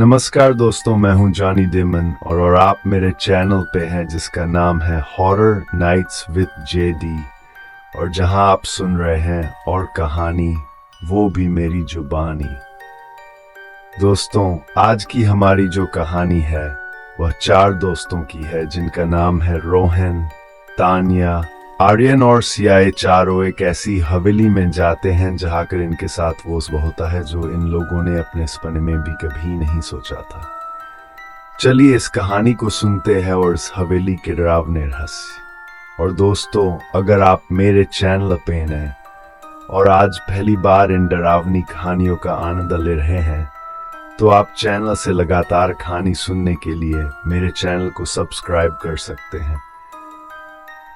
नमस्कार दोस्तों, मैं हूं जॉनी डिमन और आप मेरे चैनल पे हैं जिसका नाम है हॉरर नाइट्स विद जेडी, और जहां आप सुन रहे हैं और कहानी वो भी मेरी जुबानी। दोस्तों, आज की हमारी जो कहानी है वह 4 दोस्तों की है जिनका नाम है रोहन, तान्या, आर्यन और सिया। ये चारों एक ऐसी हवेली में जाते हैं जहां कर इनके साथ वो होता है जो इन लोगों ने अपने सपने में भी कभी नहीं सोचा था। चलिए इस कहानी को सुनते हैं और इस हवेली के डरावने रहस्य। और दोस्तों, अगर आप मेरे चैनल पे हैं और आज पहली बार इन डरावनी कहानियों का आनंद ले रहे हैं तो आप चैनल से लगातार कहानी सुनने के लिए मेरे चैनल को सब्सक्राइब कर सकते हैं।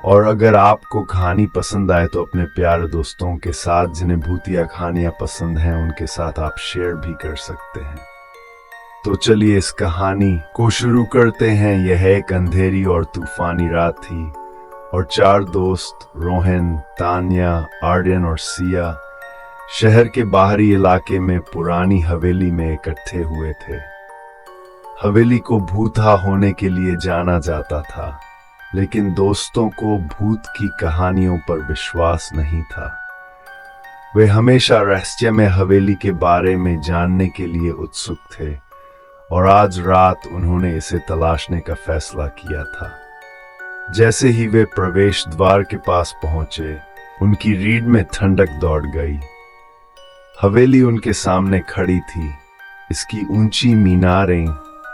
और अगर आपको कहानी पसंद आए तो अपने प्यारे दोस्तों के साथ जिन्हें भूतिया कहानियां पसंद हैं उनके साथ आप शेयर भी कर सकते हैं। तो चलिए इस कहानी को शुरू करते हैं। यह एक अंधेरी और तूफानी रात थी और 4 दोस्त रोहन, तान्या, आर्यन और सिया शहर के बाहरी इलाके में पुरानी हवेली में इकट्ठे हुए थे। हवेली को भूता होने के लिए जाना जाता था, लेकिन दोस्तों को भूत की कहानियों पर विश्वास नहीं था। वे हमेशा रहस्यमय हवेली के बारे में जानने के लिए उत्सुक थे और आज रात उन्होंने इसे तलाशने का फैसला किया था। जैसे ही वे प्रवेश द्वार के पास पहुंचे, उनकी रीढ़ में ठंडक दौड़ गई। हवेली उनके सामने खड़ी थी। इसकी ऊंची मीनारें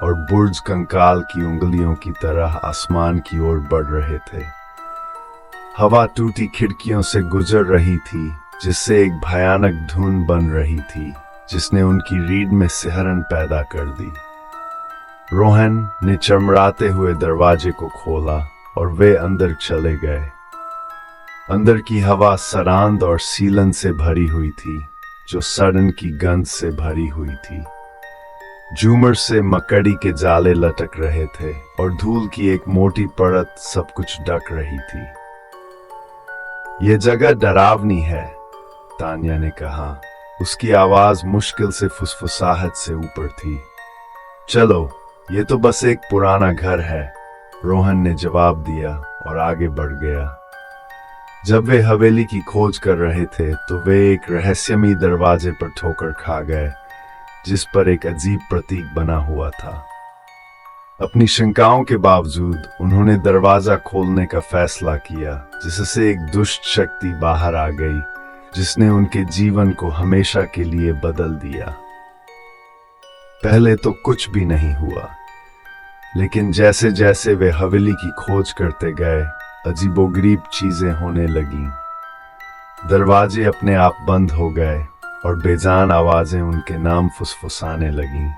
और बुर्ज कंकाल की उंगलियों की तरह आसमान की ओर बढ़ रहे थे। हवा टूटी खिड़कियों से गुजर रही थी जिससे एक भयानक धुन बन रही थी जिसने उनकी रीढ़ में सिहरन पैदा कर दी। रोहन ने चमड़ाते हुए दरवाजे को खोला और वे अंदर चले गए। अंदर की हवा सरांद और सीलन से भरी हुई थी जो सड़न की गंध से भरी हुई थी। झूमर से मकड़ी के जाले लटक रहे थे और धूल की एक मोटी परत सब कुछ ढक रही थी। यह जगह डरावनी है, तान्या ने कहा। उसकी आवाज मुश्किल से फुसफुसाहट से ऊपर थी। चलो, ये तो बस एक पुराना घर है, रोहन ने जवाब दिया और आगे बढ़ गया। जब वे हवेली की खोज कर रहे थे तो वे एक रहस्यमयी दरवाजे पर ठोकर खा गए जिस पर एक अजीब प्रतीक बना हुआ था। अपनी शंकाओं के बावजूद उन्होंने दरवाजा खोलने का फैसला किया, जिससे एक दुष्ट शक्ति बाहर आ गई जिसने उनके जीवन को हमेशा के लिए बदल दिया। पहले तो कुछ भी नहीं हुआ, लेकिन जैसे जैसे वे हवेली की खोज करते गए अजीबोगरीब चीजें होने लगीं। दरवाजे अपने आप बंद हो गए और बेजान आवाजें उनके नाम फुसफुसाने लगीं।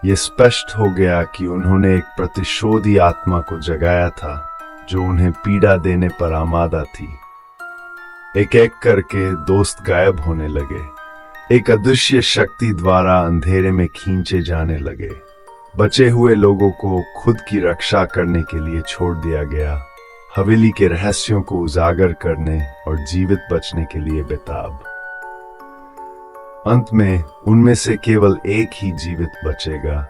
ये स्पष्ट हो गया कि उन्होंने एक प्रतिशोधी आत्मा को जगाया था जो उन्हें पीड़ा देने पर आमादा थी। एक एक करके दोस्त गायब होने लगे। एक अदृश्य शक्ति द्वारा अंधेरे में खींचे जाने लगे। बचे हुए लोगों को खुद की रक्षा करने के लिए छोड़ दिया गया, हवेली के रहस्यों को उजागर करने और जीवित बचने के लिए बेताब। अंत में उनमें से केवल एक ही जीवित बचेगा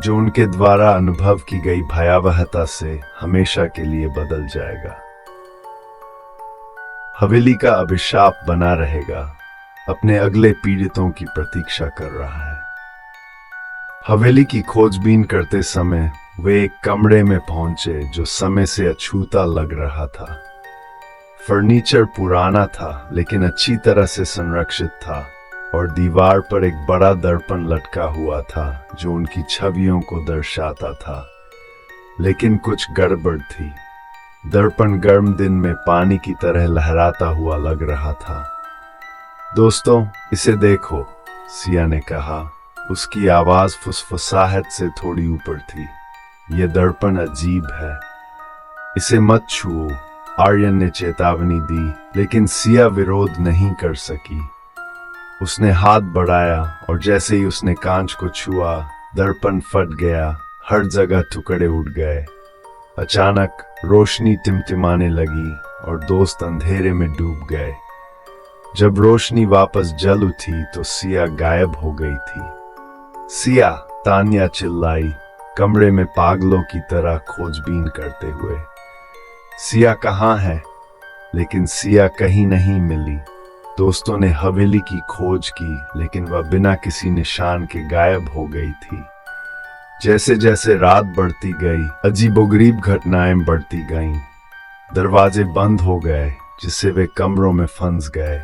जो उनके द्वारा अनुभव की गई भयावहता से हमेशा के लिए बदल जाएगा। हवेली का अभिशाप बना रहेगा, अपने अगले पीड़ितों की प्रतीक्षा कर रहा है। हवेली की खोजबीन करते समय वे एक कमरे में पहुंचे जो समय से अछूता लग रहा था। फर्नीचर पुराना था लेकिन अच्छी तरह से संरक्षित था और दीवार पर एक बड़ा दर्पण लटका हुआ था जो उनकी छवियों को दर्शाता था। लेकिन कुछ गड़बड़ थी। दर्पण गर्म दिन में पानी की तरह लहराता हुआ लग रहा था। दोस्तों, इसे देखो, सिया ने कहा। उसकी आवाज फुसफुसाहट से थोड़ी ऊपर थी। यह दर्पण अजीब है, इसे मत छुओ, आर्यन ने चेतावनी दी, लेकिन सिया विरोध नहीं कर सकी। उसने हाथ बढ़ाया और जैसे ही उसने कांच को छुआ, दर्पण फट गया। हर जगह टुकड़े उड़ गए। अचानक रोशनी टिमटिमाने लगी और दोस्त अंधेरे में डूब गए। जब रोशनी वापस जल उठी तो सिया गायब हो गई थी। सिया, तान्या चिल्लाई, कमरे में पागलों की तरह खोजबीन करते हुए। सिया कहाँ है? लेकिन सिया कहीं नहीं मिली। दोस्तों ने हवेली की खोज की, लेकिन वह बिना किसी निशान के गायब हो गई थी। जैसे जैसे रात बढ़ती गई, अजीबोगरीब घटनाएं बढ़ती गईं। दरवाजे बंद हो गए, जिससे वे कमरों में फंस गए।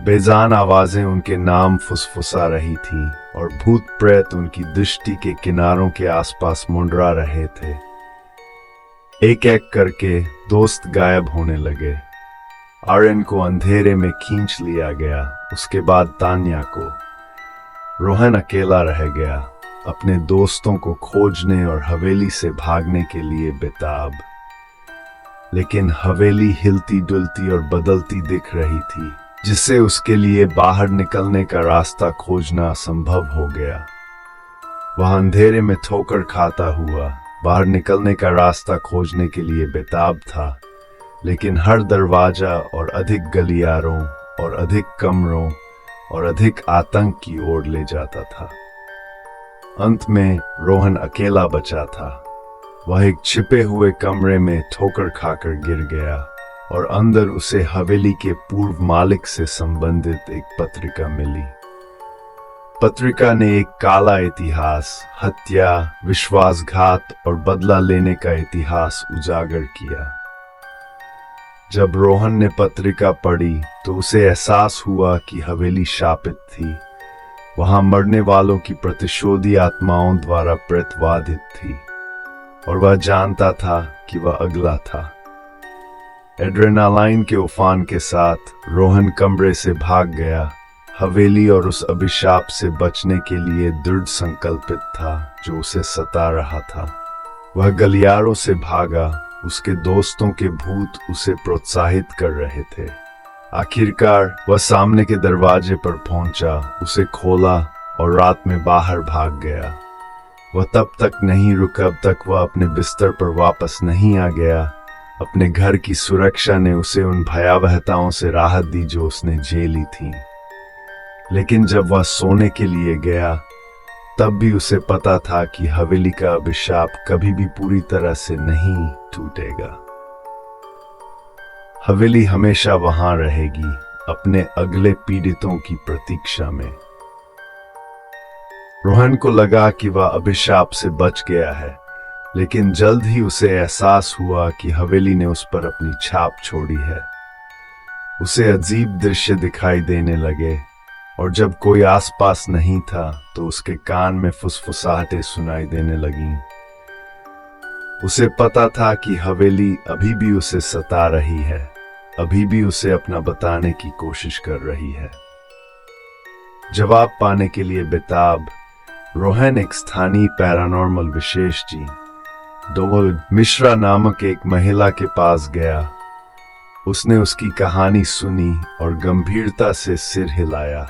बेजान आवाजें उनके नाम फुसफुसा रही थीं और भूत प्रेत उनकी दृष्टि के किनारों के आसपास मुंडरा रहे थे। एक एक करके दोस्त गायब होने लगे। आर्यन को अंधेरे में खींच लिया गया, उसके बाद तान्या को। रोहन अकेला रह गया, अपने दोस्तों को खोजने और हवेली से भागने के लिए बेताब। लेकिन हवेली हिलती डुलती और बदलती दिख रही थी, जिससे उसके लिए बाहर निकलने का रास्ता खोजना असंभव हो गया। वह अंधेरे में ठोकर खाता हुआ बाहर निकलने का रास्ता खोजने के लिए बेताब था, लेकिन हर दरवाजा और अधिक गलियारों और अधिक कमरों और अधिक आतंक की ओर ले जाता था। अंत में रोहन अकेला बचा था। वह एक छिपे हुए कमरे में ठोकर खाकर गिर गया और अंदर उसे हवेली के पूर्व मालिक से संबंधित एक पत्रिका मिली। पत्रिका ने एक काला इतिहास, हत्या, विश्वासघात और बदला लेने का इतिहास उजागर किया। जब रोहन ने पत्रिका पढ़ी तो उसे एहसास हुआ कि हवेली शापित थी। वहां मरने वालों की प्रतिशोधी आत्माओं द्वारा प्रेतवादित थी और वह जानता था कि वह अगला था। एड्रेनालाइन के उफान के साथ रोहन कमरे से भाग गया, हवेली और उस अभिशाप से बचने के लिए दृढ़ संकल्पित था जो उसे सता रहा था। वह गलियारों से भागा, उसके दोस्तों के भूत उसे प्रोत्साहित कर रहे थे। आखिरकार वह सामने के दरवाजे पर पहुंचा, उसे खोला और रात में बाहर भाग गया। वह तब तक नहीं रुका जब तक वह अपने बिस्तर पर वापस नहीं आ गया। अपने घर की सुरक्षा ने उसे उन भयावहताओं से राहत दी जो उसने झेली थी। लेकिन जब वह सोने के लिए गया, तब भी उसे पता था कि हवेली का अभिशाप कभी भी पूरी तरह से नहीं टूटेगा। हवेली हमेशा वहां रहेगी, अपने अगले पीड़ितों की प्रतीक्षा में। रोहन को लगा कि वह अभिशाप से बच गया है, लेकिन जल्द ही उसे एहसास हुआ कि हवेली ने उस पर अपनी छाप छोड़ी है। उसे अजीब दृश्य दिखाई देने लगे और जब कोई आसपास नहीं था तो उसके कान में फुसफुसाहटें सुनाई देने लगीं। उसे पता था कि हवेली अभी भी उसे सता रही है, अभी भी उसे अपना बताने की कोशिश कर रही है। जवाब पाने के लिए बेताब, रोहन एक स्थानीय पैरानॉर्मल विशेषज्ञ डोल मिश्रा नामक एक महिला के पास गया। उसने उसकी कहानी सुनी और गंभीरता से सिर हिलाया।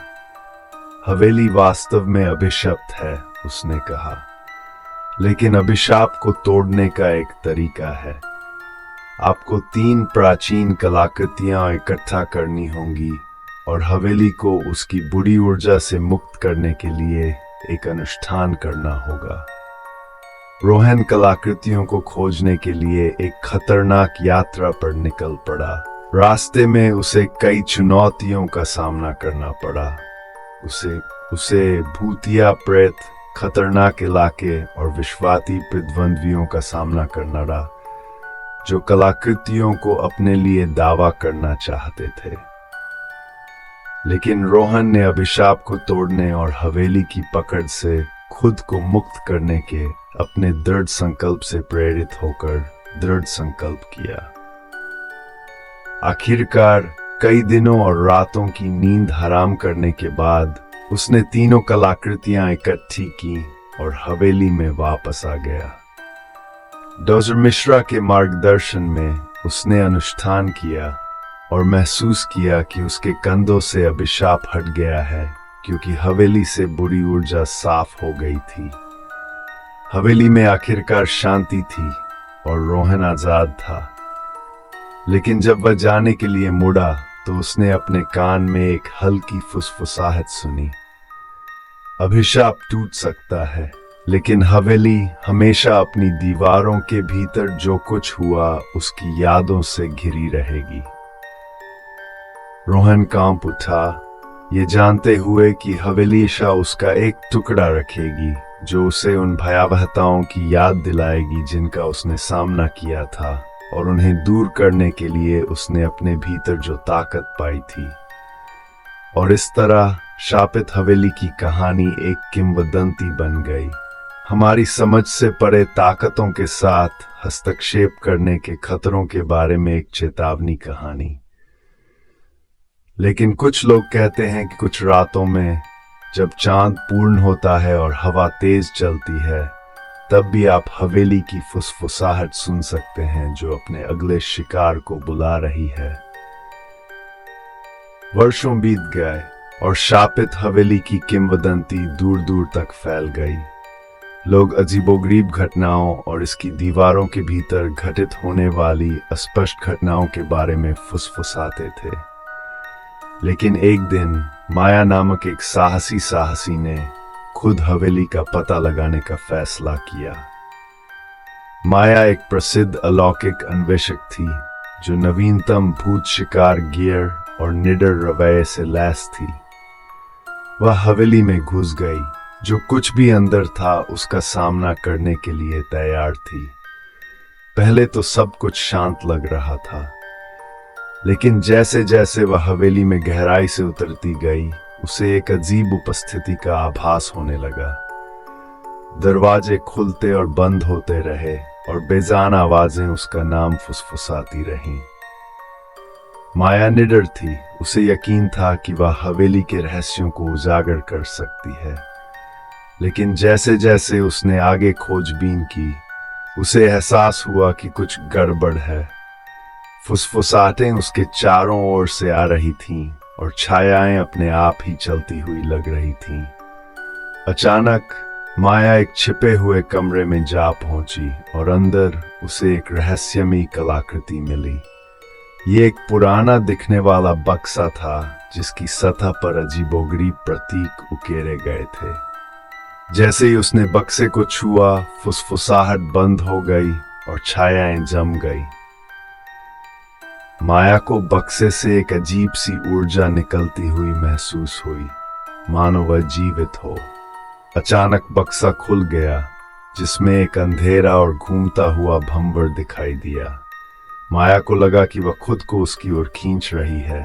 हवेली वास्तव में अभिशप्त है, उसने कहा, लेकिन अभिशाप को तोड़ने का एक तरीका है। आपको 3 प्राचीन कलाकृतियां इकट्ठा करनी होंगी और हवेली को उसकी बुरी ऊर्जा से मुक्त करने के लिए एक अनुष्ठान करना होगा। रोहन कलाकृतियों को खोजने के लिए एक खतरनाक यात्रा पर निकल पड़ा। रास्ते में उसे कई चुनौतियों का सामना करना पड़ा। उसे भूतिया प्रेत, खतरनाक इलाके और विश्वाती प्रतिद्वंद्वियों का सामना करना रहा, जो कलाकृतियों को अपने लिए दावा करना चाहते थे। लेकिन रोहन ने अभिशाप को तोड़ने और हवेली की पकड़ से खुद को मुक्त करने के अपने दृढ़ संकल्प से प्रेरित होकर दृढ़ संकल्प किया। आखिरकार कई दिनों और रातों की नींद हराम करने के बाद उसने तीनों कलाकृतियां इकट्ठी की और हवेली में वापस आ गया। डॉक्टर मिश्रा के मार्गदर्शन में उसने अनुष्ठान किया और महसूस किया कि उसके कंधों से अभिशाप हट गया है, क्योंकि हवेली से बुरी ऊर्जा साफ हो गई थी। हवेली में आखिरकार शांति थी और रोहन आजाद था। लेकिन जब वह जाने के लिए मुड़ा तो उसने अपने कान में एक हल्की फुसफुसाहट सुनी। अभिशाप टूट सकता है, लेकिन हवेली हमेशा अपनी दीवारों के भीतर जो कुछ हुआ उसकी यादों से घिरी रहेगी। रोहन कांप उठा, ये जानते हुए कि हवेलीशा उसका एक टुकड़ा रखेगी जो उसे उन भयावहताओं की याद दिलाएगी जिनका उसने सामना किया था और उन्हें दूर करने के लिए उसने अपने भीतर जो ताकत पाई थी। और इस तरह शापित हवेली की कहानी एक किंवदंती बन गई, हमारी समझ से परे ताकतों के साथ हस्तक्षेप करने के खतरों के बारे में एक चेतावनी कहानी। लेकिन कुछ लोग कहते हैं कि कुछ रातों में जब चांद पूर्ण होता है और हवा तेज चलती है, तब भी आप हवेली की फुसफुसाहट सुन सकते हैं जो अपने अगले शिकार को बुला रही है। वर्षों बीत गए और शापित हवेली की किंवदंती दूर दूर तक फैल गई। लोग अजीबोगरीब घटनाओं और इसकी दीवारों के भीतर घटित होने वाली अस्पष्ट घटनाओं के बारे में फुसफुसाते थे। लेकिन एक दिन माया नामक एक साहसी ने खुद हवेली का पता लगाने का फैसला किया। माया एक प्रसिद्ध अलौकिक अन्वेषक थी जो नवीनतम भूत शिकार गियर और निडर रवैये से लैस थी। वह हवेली में घुस गई, जो कुछ भी अंदर था उसका सामना करने के लिए तैयार थी। पहले तो सब कुछ शांत लग रहा था, लेकिन जैसे जैसे वह हवेली में गहराई से उतरती गई, उसे एक अजीब उपस्थिति का आभास होने लगा। दरवाजे खुलते और बंद होते रहे और बेजान आवाजें उसका नाम फुसफुसाती रहीं। माया निडर थी, उसे यकीन था कि वह हवेली के रहस्यों को उजागर कर सकती है। लेकिन जैसे जैसे उसने आगे खोजबीन की, उसे एहसास हुआ कि कुछ गड़बड़ है। फुसफुसाहटें उसके चारों ओर से आ रही थीं और छायाएं अपने आप ही चलती हुई लग रही थीं। अचानक माया एक छिपे हुए कमरे में जा पहुंची और अंदर उसे एक रहस्यमयी कलाकृति मिली। ये एक पुराना दिखने वाला बक्सा था जिसकी सतह पर अजीबोगरीब प्रतीक उकेरे गए थे। जैसे ही उसने बक्से को छुआ, फुसफुसाहट बंद हो गई और छायाएं जम गई। माया को बक्से से एक अजीब सी ऊर्जा निकलती हुई महसूस हुई, मानो वह जीवित हो। अचानक बक्सा खुल गया, जिसमें एक अंधेरा और घूमता हुआ भंवर दिखाई दिया। माया को लगा कि वह खुद को उसकी ओर खींच रही है,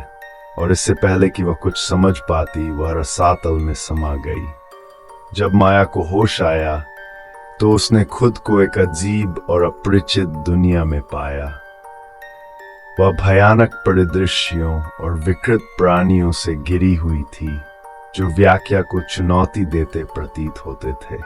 और इससे पहले कि वह कुछ समझ पाती, वह रसातल में समा गई। जब माया को होश आया, तो उसने खुद को एक अजीब और अपरिचित दुनिया में पाया। वह भयानक परिदृश्यों और विकृत प्राणियों से घिरी हुई थी, जो व्याख्या को चुनौती देते प्रतीत होते थे।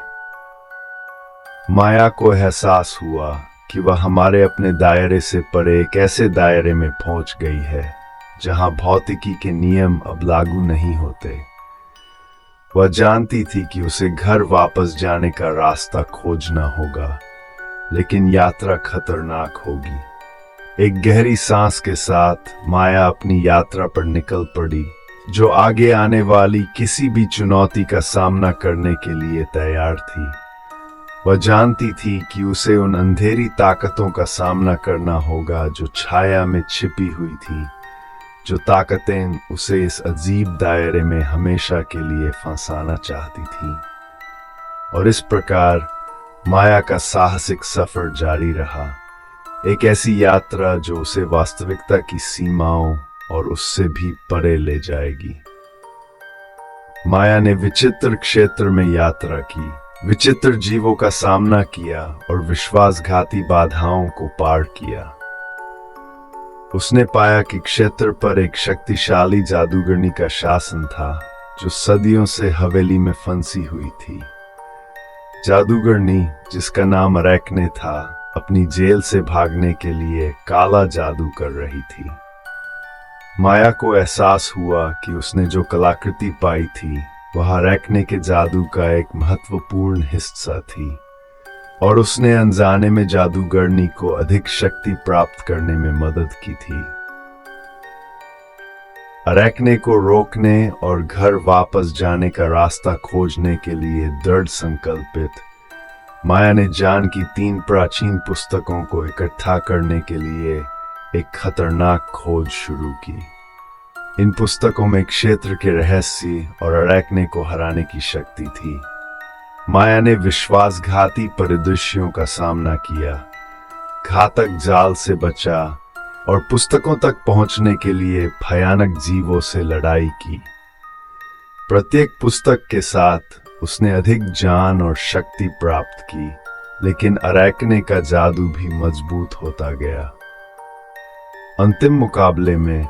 माया को एहसास हुआ कि वह हमारे अपने दायरे से परे एक ऐसे दायरे में पहुंच गई है जहां भौतिकी के नियम अब लागू नहीं होते। वह जानती थी कि उसे घर वापस जाने का रास्ता खोजना होगा, लेकिन यात्रा खतरनाक होगी। एक गहरी सांस के साथ माया अपनी यात्रा पर निकल पड़ी, जो आगे आने वाली किसी भी चुनौती का सामना करने के लिए तैयार थी। वह जानती थी कि उसे उन अंधेरी ताकतों का सामना करना होगा जो छाया में छिपी हुई थी, जो ताकतें उसे इस अजीब दायरे में हमेशा के लिए फंसाना चाहती थीं। और इस प्रकार माया का साहसिक सफर जारी रहा, एक ऐसी यात्रा जो उसे वास्तविकता की सीमाओं और उससे भी परे ले जाएगी। माया ने विचित्र क्षेत्र में यात्रा की, विचित्र जीवों का सामना किया और विश्वासघाती बाधाओं को पार किया। उसने पाया कि क्षेत्र पर एक शक्तिशाली जादूगरनी का शासन था, जो सदियों से हवेली में फंसी हुई थी। जादूगरनी, जिसका नाम रैकने था, अपनी जेल से भागने के लिए काला जादू कर रही थी। माया को एहसास हुआ कि उसने जो कलाकृति पाई थी वह रैकने के जादू का एक महत्वपूर्ण हिस्सा थी, और उसने अनजाने में जादूगरनी को अधिक शक्ति प्राप्त करने में मदद की थी। अरैकने को रोकने और घर वापस जाने का रास्ता खोजने के लिए दृढ़ संकल्पित, माया ने जान की 3 प्राचीन पुस्तकों को इकट्ठा करने के लिए एक खतरनाक खोज शुरू की। इन पुस्तकों में क्षेत्र के रहस्य और अरैकने को हराने की शक्ति थी। माया ने विश्वासघाती परिदृश्यों का सामना किया, घातक जाल से बचा और पुस्तकों तक पहुंचने के लिए भयानक जीवों से लड़ाई की। प्रत्येक पुस्तक के साथ उसने अधिक जान और शक्ति प्राप्त की, लेकिन अरैकने का जादू भी मजबूत होता गया। अंतिम मुकाबले में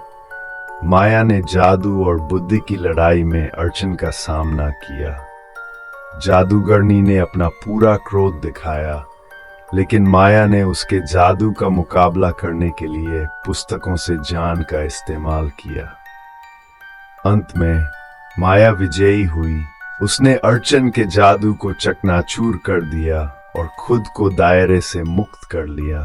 माया ने जादू और बुद्धि की लड़ाई में अर्चन का सामना किया। जादूगरनी ने अपना पूरा क्रोध दिखाया, लेकिन माया ने उसके जादू का मुकाबला करने के लिए पुस्तकों से जान का इस्तेमाल किया। अंत में माया विजयी हुई। उसने अर्चन के जादू को चकनाचूर कर दिया और खुद को दायरे से मुक्त कर लिया।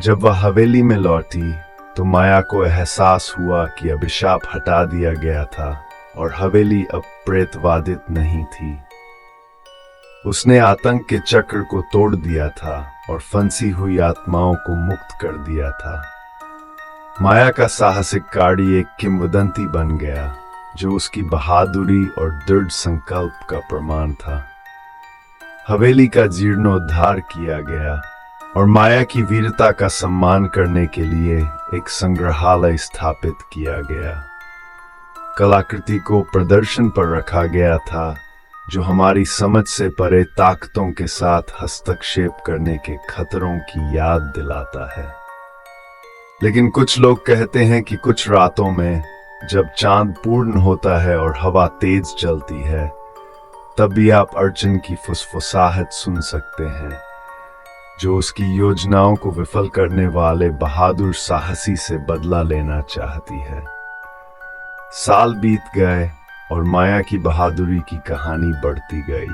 जब वह हवेली में लौटी तो माया को एहसास हुआ कि अभिशाप हटा दिया गया था और हवेली अब प्रेतवादित नहीं थी। उसने आतंक के चक्र को तोड़ दिया था और फंसी हुई आत्माओं को मुक्त कर दिया था। माया का साहसिक कार्य एक किंवदंती बन गया, जो उसकी बहादुरी और दृढ़ संकल्प का प्रमाण था। हवेली का जीर्णोद्धार किया गया और माया की वीरता का सम्मान करने के लिए एक संग्रहालय स्थापित किया गया। कलाकृति को प्रदर्शन पर रखा गया था, जो हमारी समझ से परे ताकतों के साथ हस्तक्षेप करने के खतरों की याद दिलाता है। लेकिन कुछ लोग कहते हैं कि कुछ रातों में जब चांद पूर्ण होता है और हवा तेज चलती है, तब भी आप अर्चन की फुसफुसाहट सुन सकते हैं, जो उसकी योजनाओं को विफल करने वाले बहादुर साहसी से बदला लेना चाहती है। साल बीत गए और माया की बहादुरी की कहानी बढ़ती गई,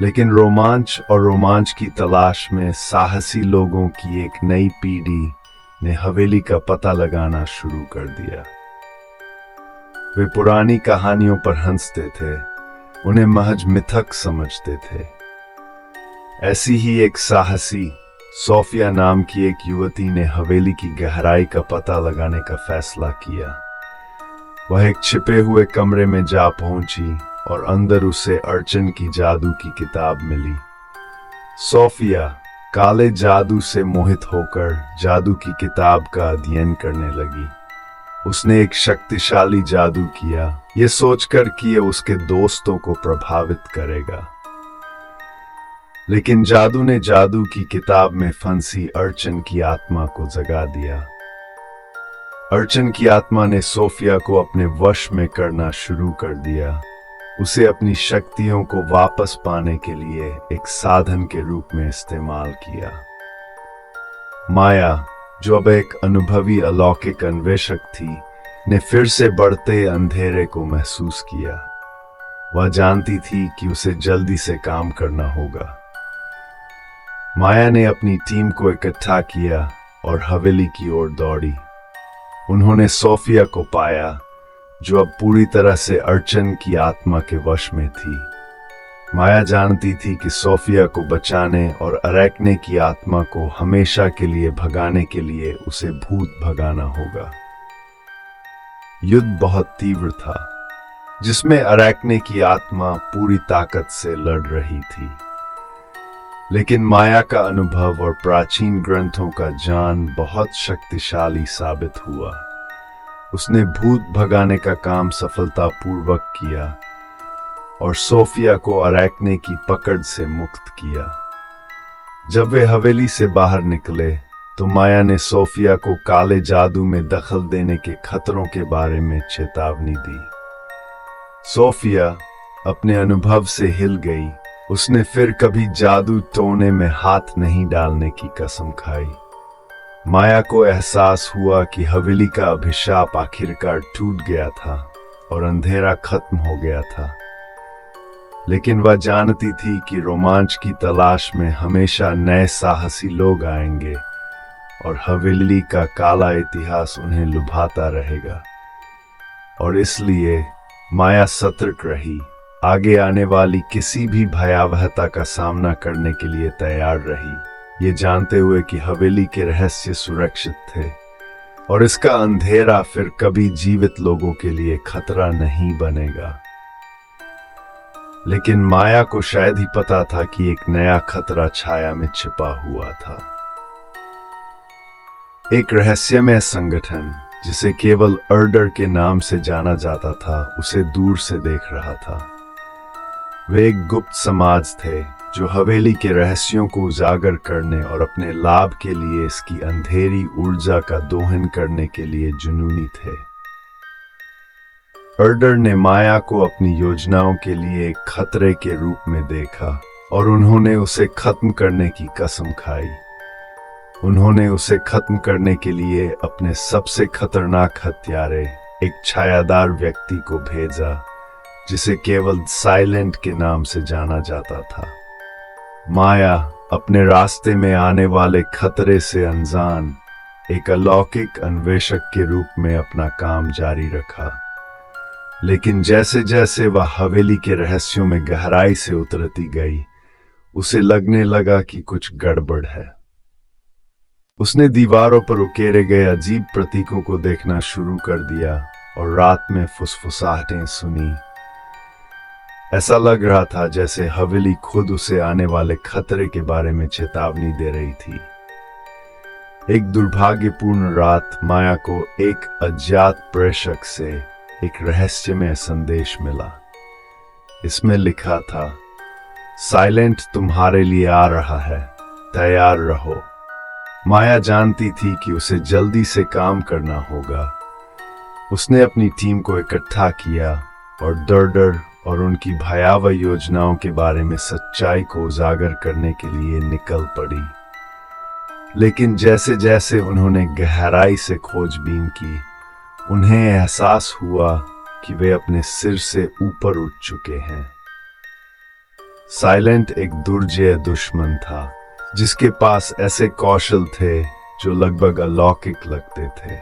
लेकिन रोमांच की तलाश में साहसी लोगों की एक नई पीढ़ी ने हवेली का पता लगाना शुरू कर दिया। वे पुरानी कहानियों पर हंसते थे, उन्हें महज मिथक समझते थे। ऐसी ही एक साहसी सोफिया नाम की एक युवती ने हवेली की गहराई का पता लगाने का फैसला किया। वह एक छिपे हुए कमरे में जा पहुंची और अंदर उसे अर्चन की जादू की किताब मिली। सोफिया काले जादू से मोहित होकर जादू की किताब का अध्ययन करने लगी। उसने एक शक्तिशाली जादू किया, ये सोचकर कि ये उसके दोस्तों को प्रभावित करेगा। लेकिन जादू ने जादू की किताब में फंसी अर्चन की आत्मा को जगा दिया। अर्चन की आत्मा ने सोफिया को अपने वश में करना शुरू कर दिया, उसे अपनी शक्तियों को वापस पाने के लिए एक साधन के रूप में इस्तेमाल किया। माया, जो अब एक अनुभवी अलौकिक अन्वेषक थी, ने फिर से बढ़ते अंधेरे को महसूस किया। वह जानती थी कि उसे जल्दी से काम करना होगा। माया ने अपनी टीम को इकट्ठा किया और हवेली की ओर दौड़ी। उन्होंने सोफिया को पाया, जो अब पूरी तरह से अर्चन की आत्मा के वश में थी। माया जानती थी कि सोफिया को बचाने और अरैकने की आत्मा को हमेशा के लिए भगाने के लिए उसे भूत भगाना होगा। युद्ध बहुत तीव्र था, जिसमें अरैकने की आत्मा पूरी ताकत से लड़ रही थी। लेकिन माया का अनुभव और प्राचीन ग्रंथों का ज्ञान बहुत शक्तिशाली साबित हुआ। उसने भूत भगाने का काम सफलतापूर्वक किया और सोफिया को अरैकने की पकड़ से मुक्त किया। जब वे हवेली से बाहर निकले तो माया ने सोफिया को काले जादू में दखल देने के खतरों के बारे में चेतावनी दी। सोफिया अपने अनुभव से हिल गई। उसने फिर कभी जादू टोने में हाथ नहीं डालने की कसम खाई। माया को एहसास हुआ कि हवेली का अभिशाप आखिरकार टूट गया था और अंधेरा खत्म हो गया था। लेकिन वह जानती थी कि रोमांच की तलाश में हमेशा नए साहसी लोग आएंगे और हवेली का काला इतिहास उन्हें लुभाता रहेगा। और इसलिए माया सतर्क रही, आगे आने वाली किसी भी भयावहता का सामना करने के लिए तैयार रही, ये जानते हुए कि हवेली के रहस्य सुरक्षित थे और इसका अंधेरा फिर कभी जीवित लोगों के लिए खतरा नहीं बनेगा। लेकिन माया को शायद ही पता था कि एक नया खतरा छाया में छिपा हुआ था। एक रहस्यमय संगठन जिसे केवल ऑर्डर के नाम से जाना जाता था, उसे दूर से देख रहा था। वे एक गुप्त समाज थे जो हवेली के रहस्यों को उजागर करने और अपने लाभ के लिए इसकी अंधेरी ऊर्जा का दोहन करने के लिए जुनूनी थे। ऑर्डर ने माया को अपनी योजनाओं के लिए एक खतरे के रूप में देखा और उन्होंने उसे खत्म करने की कसम खाई। उन्होंने उसे खत्म करने के लिए अपने सबसे खतरनाक हत्यारे, एक छायादार व्यक्ति को भेजा जिसे केवल साइलेंट के नाम से जाना जाता था। माया अपने रास्ते में आने वाले खतरे से अनजान एक अलौकिक अन्वेषक के रूप में अपना काम जारी रखा। लेकिन जैसे जैसे वह हवेली के रहस्यों में गहराई से उतरती गई, उसे लगने लगा कि कुछ गड़बड़ है। उसने दीवारों पर उकेरे गए अजीब प्रतीकों को देखना शुरू कर दिया और रात में फुसफुसाहटें सुनी। ऐसा लग रहा था जैसे हवेली खुद उसे आने वाले खतरे के बारे में चेतावनी दे रही थी। एक दुर्भाग्यपूर्ण रात माया को एक अज्ञात प्रेषक से एक रहस्यमय संदेश मिला। इसमें लिखा था, साइलेंट तुम्हारे लिए आ रहा है, तैयार रहो। माया जानती थी कि उसे जल्दी से काम करना होगा। उसने अपनी टीम को इकट्ठा किया और डर और उनकी भयावह योजनाओं के बारे में सच्चाई को उजागर करने के लिए निकल पड़ी। लेकिन जैसे जैसे उन्होंने गहराई से खोजबीन की, उन्हें एहसास हुआ कि वे अपने सिर से ऊपर उठ चुके हैं। साइलेंट एक दुर्जय दुश्मन था जिसके पास ऐसे कौशल थे जो लगभग अलौकिक लगते थे।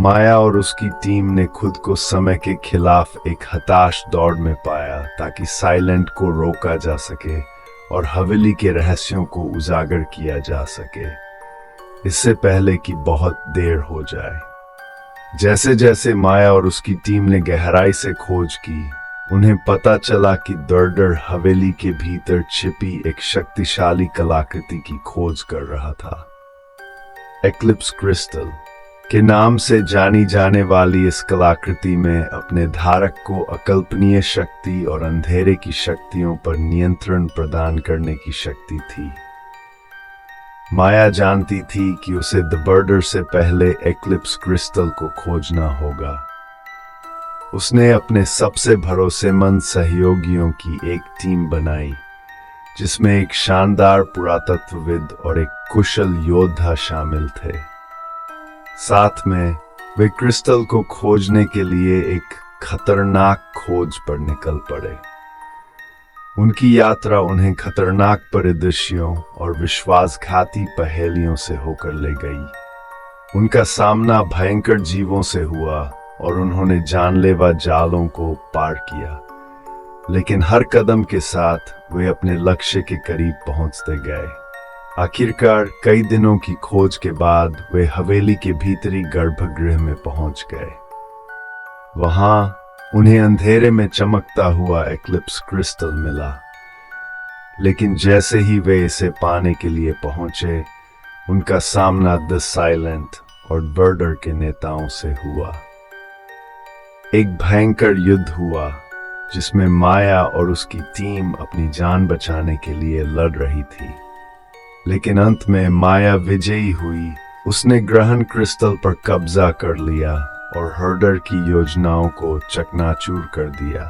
माया और उसकी टीम ने खुद को समय के खिलाफ एक हताश दौड़ में पाया ताकि साइलेंट को रोका जा सके और हवेली के रहस्यों को उजागर किया जा सके, इससे पहले कि बहुत देर हो जाए। जैसे जैसे माया और उसकी टीम ने गहराई से खोज की, उन्हें पता चला कि दर्डर हवेली के भीतर छिपी एक शक्तिशाली कलाकृति की खोज कर रहा था। एक्लिप्स क्रिस्टल के नाम से जानी जाने वाली इस कलाकृति में अपने धारक को अकल्पनीय शक्ति और अंधेरे की शक्तियों पर नियंत्रण प्रदान करने की शक्ति थी। माया जानती थी कि उसे द बर्डर से पहले एक्लिप्स क्रिस्टल को खोजना होगा। उसने अपने सबसे भरोसेमंद सहयोगियों की एक टीम बनाई जिसमें एक शानदार पुरातत्वविद और एक कुशल योद्धा शामिल थे। साथ में वे क्रिस्टल को खोजने के लिए एक खतरनाक खोज पर निकल पड़े। उनकी यात्रा उन्हें खतरनाक परिदृश्यों और विश्वासघाती पहेलियों से होकर ले गई। उनका सामना भयंकर जीवों से हुआ और उन्होंने जानलेवा जालों को पार किया, लेकिन हर कदम के साथ वे अपने लक्ष्य के करीब पहुंचते गए। आखिरकार कई दिनों की खोज के बाद वे हवेली के भीतरी गर्भगृह में पहुंच गए। वहां उन्हें अंधेरे में चमकता हुआ एक्लिप्स क्रिस्टल मिला, लेकिन जैसे ही वे इसे पाने के लिए पहुंचे, उनका सामना द साइलेंट और बर्डर के नेताओं से हुआ। एक भयंकर युद्ध हुआ जिसमें माया और उसकी टीम अपनी जान बचाने के लिए लड़ रही थी, लेकिन अंत में माया विजयी हुई। उसने ग्रहण क्रिस्टल पर कब्जा कर लिया और हर्डर की योजनाओं को चकनाचूर कर दिया।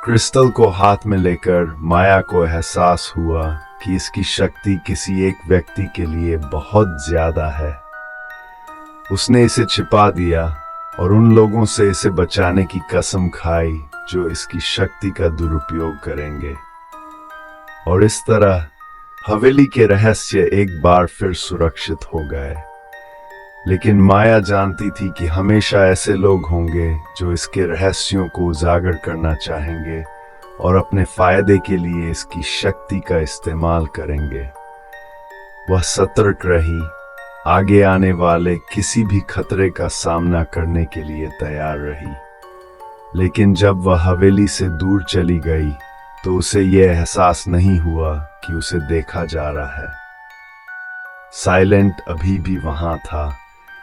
क्रिस्टल को हाथ में लेकर माया को एहसास हुआ कि इसकी शक्ति किसी एक व्यक्ति के लिए बहुत ज्यादा है। उसने इसे छिपा दिया और उन लोगों से इसे बचाने की कसम खाई जो इसकी शक्ति का दुरुपयोग करेंगे। और इस तरह हवेली के रहस्य एक बार फिर सुरक्षित हो गए। लेकिन माया जानती थी कि हमेशा ऐसे लोग होंगे जो इसके रहस्यों को उजागर करना चाहेंगे और अपने फायदे के लिए इसकी शक्ति का इस्तेमाल करेंगे। वह सतर्क रही, आगे आने वाले किसी भी खतरे का सामना करने के लिए तैयार रही। लेकिन जब वह हवेली से दूर चली गई तो उसे यह एहसास नहीं हुआ कि उसे देखा जा रहा है। साइलेंट अभी भी वहां था,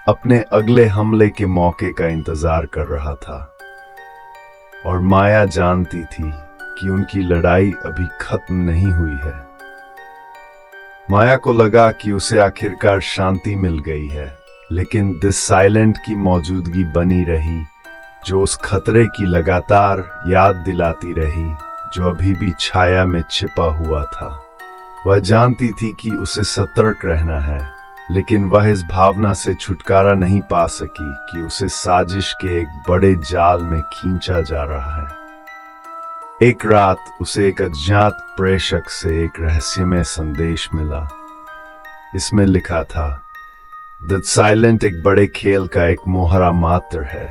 अपने अगले हमले के मौके का इंतजार कर रहा था। और माया जानती थी कि उनकी लड़ाई अभी खत्म नहीं हुई है। माया को लगा कि उसे आखिरकार शांति मिल गई है, लेकिन दिस साइलेंट की मौजूदगी बनी रही, जो उस खतरे की लगातार याद दिलाती रही जो अभी भी छाया में छिपा हुआ था। वह जानती थी कि उसे सतर्क रहना है, लेकिन वह इस भावना से छुटकारा नहीं पा सकी कि उसे साजिश के एक बड़े जाल में खींचा जा रहा है। एक रात उसे एक अज्ञात प्रेषक से एक रहस्यमय संदेश मिला। इसमें लिखा था, द साइलेंट एक बड़े खेल का एक मोहरा मात्र है।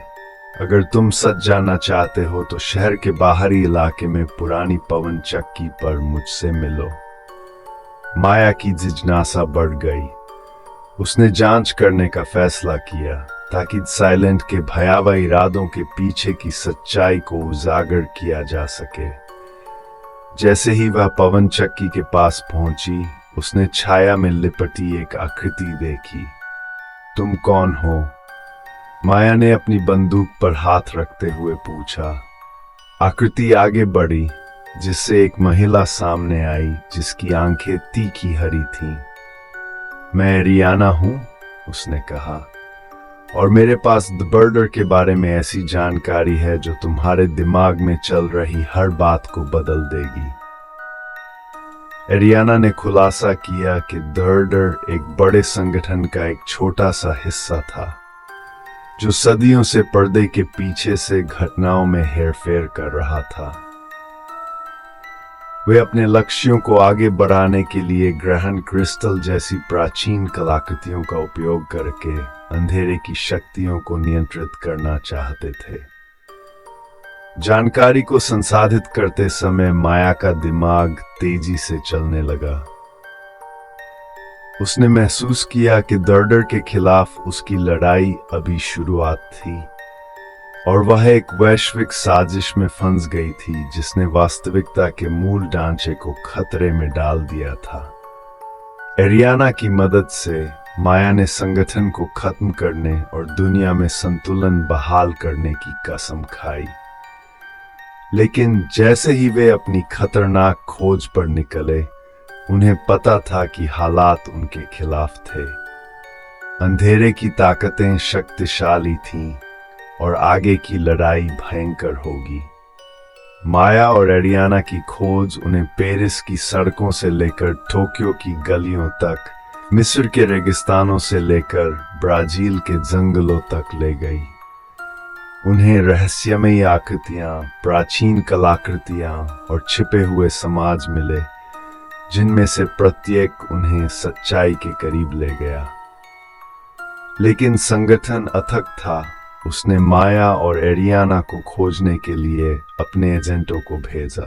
अगर तुम सच जानना चाहते हो तो शहर के बाहरी इलाके में पुरानी पवन चक्की पर मुझसे मिलो। माया की जिज्ञासा बढ़ गई। उसने जांच करने का फैसला किया ताकि साइलेंट के भयावह इरादों के पीछे की सच्चाई को उजागर किया जा सके। जैसे ही वह पवन चक्की के पास पहुंची, उसने छाया में लिपटी एक आकृति देखी। तुम कौन हो? माया ने अपनी बंदूक पर हाथ रखते हुए पूछा। आकृति आगे बढ़ी, जिससे एक महिला सामने आई जिसकी आंखें तीखी हरी थीं। मैं एरियाना हूं, उसने कहा, और मेरे पास द बर्डर के बारे में ऐसी जानकारी है जो तुम्हारे दिमाग में चल रही हर बात को बदल देगी। एरियाना ने खुलासा किया कि द बर्डर एक बड़े संगठन का एक छोटा सा हिस्सा था, जो सदियों से पर्दे के पीछे से घटनाओं में हेरफेर कर रहा था। वे अपने लक्ष्यों को आगे बढ़ाने के लिए ग्रहण क्रिस्टल जैसी प्राचीन कलाकृतियों का उपयोग करके अंधेरे की शक्तियों को नियंत्रित करना चाहते थे। जानकारी को संसाधित करते समय माया का दिमाग तेजी से चलने लगा। उसने महसूस किया कि दर्डर के खिलाफ उसकी लड़ाई अभी शुरुआत थी और वह एक वैश्विक साजिश में फंस गई थी जिसने वास्तविकता के मूल ढांचे को खतरे में डाल दिया था। एरियाना की मदद से माया ने संगठन को खत्म करने और दुनिया में संतुलन बहाल करने की कसम खाई। लेकिन जैसे ही वे अपनी खतरनाक खोज पर निकले, उन्हें पता था कि हालात उनके खिलाफ थे। अंधेरे की ताकतें शक्तिशाली थीं और आगे की लड़ाई भयंकर होगी। माया और एरियाना की खोज उन्हें पेरिस की सड़कों से लेकर टोक्यो की गलियों तक, मिस्र के रेगिस्तानों से लेकर ब्राजील के जंगलों तक ले गई। उन्हें रहस्यमयी आकृतियां, प्राचीन कलाकृतियां और छिपे हुए समाज मिले, जिनमें से प्रत्येक उन्हें सच्चाई के करीब ले गया। लेकिन संगठन अथक था। उसने माया और एरियाना को खोजने के लिए अपने एजेंटों को भेजा।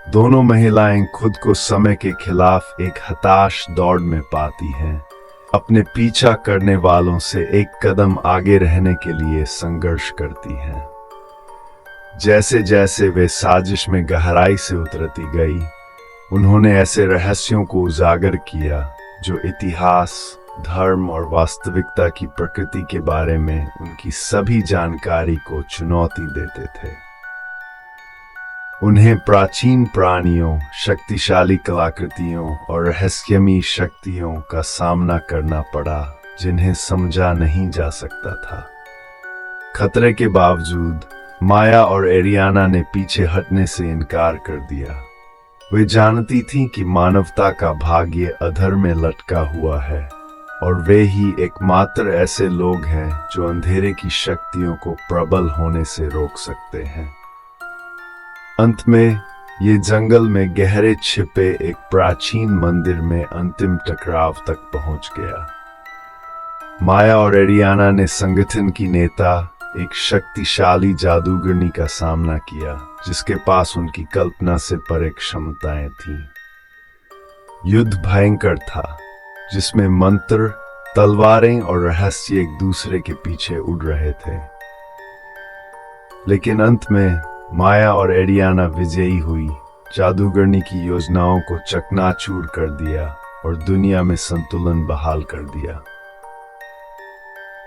दोनों महिलाएं खुद को समय के खिलाफ एक हताश दौड़ में पाती हैं, अपने पीछा करने वालों से एक कदम आगे रहने के लिए संघर्ष करती हैं। जैसे जैसे वे साजिश में गहराई से उतरती गई, उन्होंने ऐसे रहस्यों को उजागर किया जो इतिहास, धर्म और वास्तविकता की प्रकृति के बारे में उनकी सभी जानकारी को चुनौती देते थे। उन्हें प्राचीन प्राणियों, शक्तिशाली कलाकृतियों और रहस्यमयी शक्तियों का सामना करना पड़ा जिन्हें समझा नहीं जा सकता था। खतरे के बावजूद माया और एरियाना ने पीछे हटने से इनकार कर दिया। वे जानती थीं कि मानवता का भाग्य अधर में लटका हुआ है और वे ही एकमात्र ऐसे लोग हैं जो अंधेरे की शक्तियों को प्रबल होने से रोक सकते हैं। अंत में ये जंगल में गहरे छिपे एक प्राचीन मंदिर में अंतिम टकराव तक पहुंच गया। माया और एरियाना ने संगठन की नेता एक शक्तिशाली जादूगरनी का सामना किया जिसके पास उनकी कल्पना से परे क्षमताएं थीं। युद्ध भयंकर था जिसमें मंत्र, तलवारें और रहस्य एक दूसरे के पीछे उड़ रहे थे। लेकिन अंत में माया और एरियाना विजयी हुई, जादूगरनी की योजनाओं को चकनाचूर कर दिया और दुनिया में संतुलन बहाल कर दिया।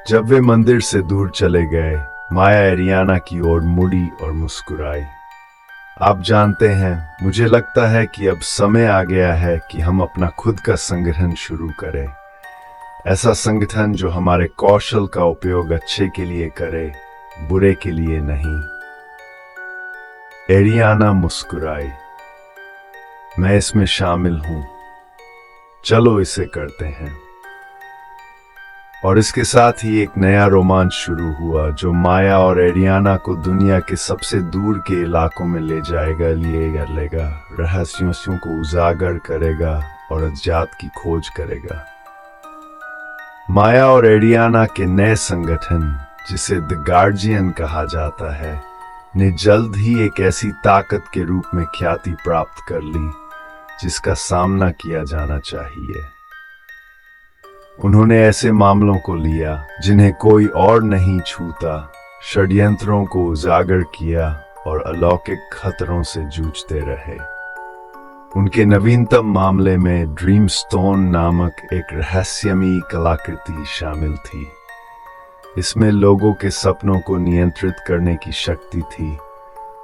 जब वे मंदिर से दूर चले गए, माया एरियाना की ओर मुड़ी और मुस्कुराई। आप जानते हैं, मुझे लगता है कि अब समय आ गया है कि हम अपना खुद का संगठन शुरू करें। ऐसा संगठन जो हमारे कौशल का उपयोग अच्छे के लिए करे, बुरे के लिए नहीं। एरियाना मुस्कुराई। मैं इसमें शामिल हूं। चलो इसे करते हैं। और इसके साथ ही एक नया रोमांच शुरू हुआ जो माया और एरियाना को दुनिया के सबसे दूर के इलाकों में ले जाएगा, लेगा, रहस्यों को उजागर करेगा और अज्ञात की खोज करेगा। माया और एरियाना के नए संगठन, जिसे द गार्जियन कहा जाता है, ने जल्द ही एक ऐसी ताकत के रूप में ख्याति प्राप्त कर ली जिसका सामना किया जाना चाहिए। उन्होंने ऐसे मामलों को लिया जिन्हें कोई और नहीं छूता, षड्यंत्रों को उजागर किया और अलौकिक खतरों से जूझते रहे। उनके नवीनतम मामले में ड्रीम स्टोन नामक एक रहस्यमयी कलाकृति शामिल थी। इसमें लोगों के सपनों को नियंत्रित करने की शक्ति थी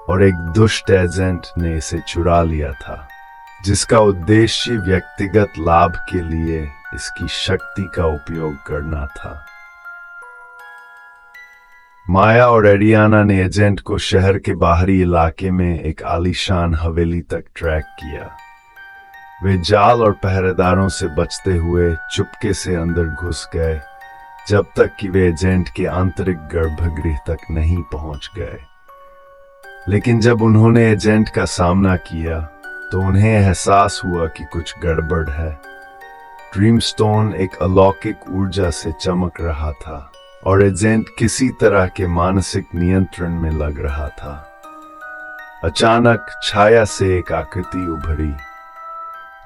और एक दुष्ट एजेंट ने इसे चुरा लिया था, जिसका उद्देश्य व्यक्तिगत लाभ के लिए इसकी शक्ति का उपयोग करना था। माया और एरियाना ने एजेंट को शहर के बाहरी इलाके में एक आलीशान हवेली तक ट्रैक किया। वे जाल और पहरेदारों से बचते हुए चुपके से अंदर घुस गए जब तक कि वे एजेंट के आंतरिक गर्भगृह तक नहीं पहुंच गए। लेकिन जब उन्होंने एजेंट का सामना किया तो उन्हें एहसास हुआ कि कुछ गड़बड़ है। ड्रीमस्टोन एक अलौकिक ऊर्जा से चमक रहा था और एजेंट किसी तरह के मानसिक नियंत्रण में लग रहा था। अचानक छाया से एक आकृति उभरी।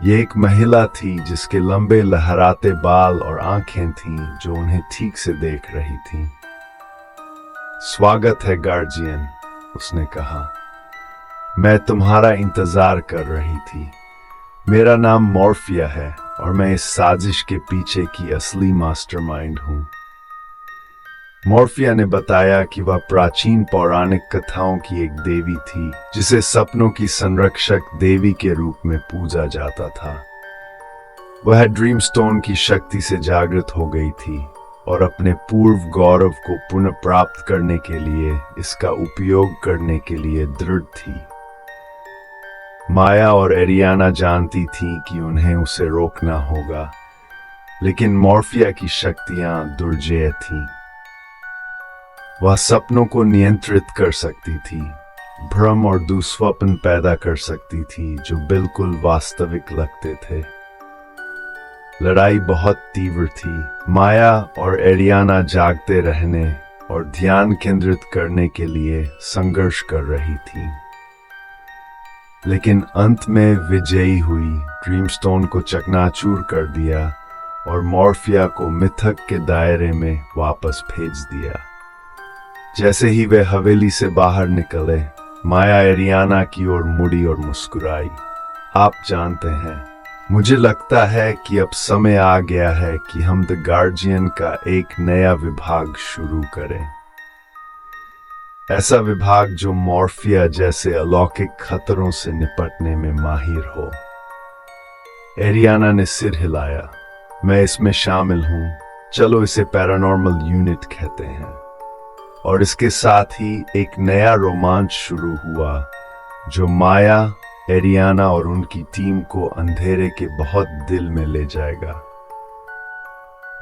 ये एक महिला थी जिसके लंबे लहराते बाल और आंखें थीं जो उन्हें ठीक से देख रही थीं। स्वागत है गार्जियन, उसने कहा। मैं तुम्हारा इंतजार कर रही थी। मेरा नाम मॉर्फिया है और मैं इस साजिश के पीछे की असली मास्टरमाइंड हूं। मॉर्फिया ने बताया कि वह प्राचीन पौराणिक कथाओं की एक देवी थी जिसे सपनों की संरक्षक देवी के रूप में पूजा जाता था। वह ड्रीमस्टोन की शक्ति से जागृत हो गई थी और अपने पूर्व गौरव को पुनः प्राप्त करने के लिए इसका उपयोग करने के लिए दृढ़ थी। माया और एरियाना जानती थीं कि उन्हें उसे रोकना होगा, लेकिन मॉर्फिया की शक्तियां दुर्जेय थीं। वह सपनों को नियंत्रित कर सकती थी, भ्रम और दुस्वप्न पैदा कर सकती थी जो बिल्कुल वास्तविक लगते थे। लड़ाई बहुत तीव्र थी। माया और एरियाना जागते रहने और ध्यान केंद्रित करने के लिए संघर्ष कर रही थीं। लेकिन अंत में विजयी हुई, ड्रीमस्टोन को चकनाचूर कर दिया और मॉर्फिया को मिथक के दायरे में वापस भेज दिया। जैसे ही वे हवेली से बाहर निकले, माया एरियाना की ओर मुड़ी और मुस्कुराई। आप जानते हैं, मुझे लगता है कि अब समय आ गया है कि हम द गार्जियन का एक नया विभाग शुरू करें। ऐसा विभाग जो मॉर्फिया जैसे अलौकिक खतरों से निपटने में माहिर हो। एरियाना ने सिर हिलाया। मैं इसमें शामिल हूं। चलो इसे पैरानॉर्मल यूनिट कहते हैं। और इसके साथ ही एक नया रोमांच शुरू हुआ जो माया, एरियाना और उनकी टीम को अंधेरे के बहुत दिल में ले जाएगा।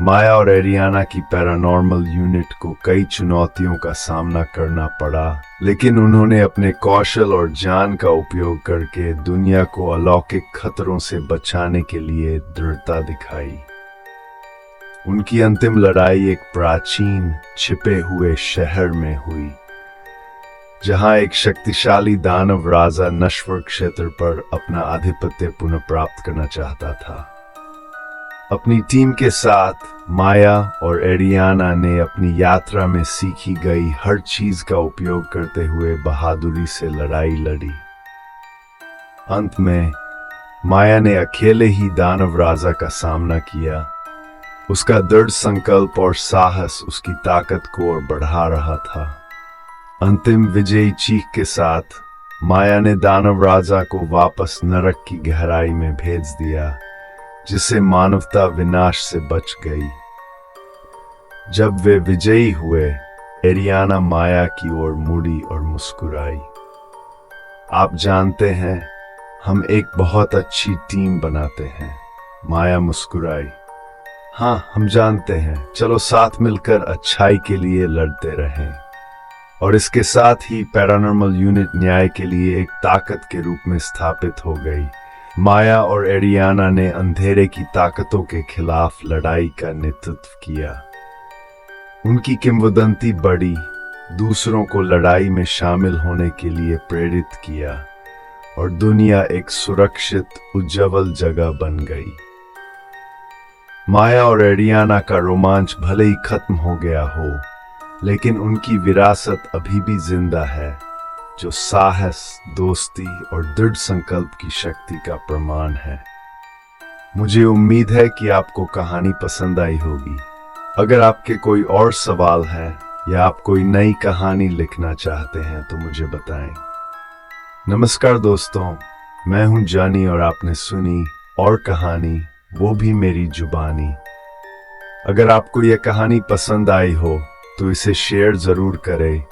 माया और एरियाना की पैरानॉर्मल यूनिट को कई चुनौतियों का सामना करना पड़ा, लेकिन उन्होंने अपने कौशल और ज्ञान का उपयोग करके दुनिया को अलौकिक खतरों से बचाने के लिए दृढ़ता दिखाई। उनकी अंतिम लड़ाई एक प्राचीन छिपे हुए शहर में हुई, जहां एक शक्तिशाली दानव राजा नश्वर क्षेत्र पर अपना आधिपत्य पुनः प्राप्त करना चाहता था। अपनी टीम के साथ माया और एरियाना ने अपनी यात्रा में सीखी गई हर चीज का उपयोग करते हुए बहादुरी से लड़ाई लड़ी। अंत में माया ने अकेले ही दानव राजा का सामना किया। उसका दृढ़ संकल्प और साहस उसकी ताकत को और बढ़ा रहा था। अंतिम विजयी चीख के साथ माया ने दानव राजा को वापस नरक की गहराई में भेज दिया, जिससे मानवता विनाश से बच गई। जब वे विजयी हुए, एरियाना माया की ओर मुड़ी और मुस्कुराई। आप जानते हैं, हम एक बहुत अच्छी टीम बनाते हैं। माया मुस्कुराई। हाँ, हम जानते हैं। चलो साथ मिलकर अच्छाई के लिए लड़ते रहें। और इसके साथ ही पैरानॉर्मल यूनिट न्याय के लिए एक ताकत के रूप में स्थापित हो गई। माया और एरियाना ने अंधेरे की ताकतों के खिलाफ लड़ाई का नेतृत्व किया। उनकी किंवदंती बढ़ी, दूसरों को लड़ाई में शामिल होने के लिए प्रेरित किया, और दुनिया एक सुरक्षित उज्ज्वल जगह बन गई। माया और एरियाना का रोमांच भले ही खत्म हो गया हो, लेकिन उनकी विरासत अभी भी जिंदा है, जो साहस, दोस्ती और दृढ़ संकल्प की शक्ति का प्रमाण है। मुझे उम्मीद है कि आपको कहानी पसंद आई होगी। अगर आपके कोई और सवाल है या आप कोई नई कहानी लिखना चाहते हैं तो मुझे बताएं। नमस्कार दोस्तों, मैं हूं जानी और आपने सुनी और कहानी, वो भी मेरी जुबानी। अगर आपको यह कहानी पसंद आई हो तो इसे शेयर जरूर करें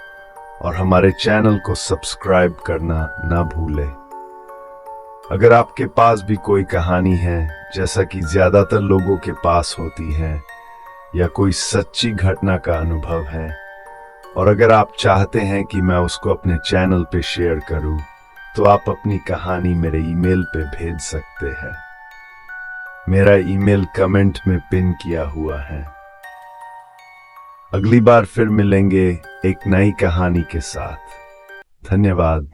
और हमारे चैनल को सब्सक्राइब करना ना भूलें। अगर आपके पास भी कोई कहानी है, जैसा कि ज्यादातर लोगों के पास होती है, या कोई सच्ची घटना का अनुभव है, और अगर आप चाहते हैं कि मैं उसको अपने चैनल पे शेयर करूं, तो आप अपनी कहानी मेरे ईमेल पे भेज सकते हैं। मेरा ईमेल कमेंट में पिन किया हुआ है। अगली बार फिर मिलेंगे एक नई कहानी के साथ। धन्यवाद।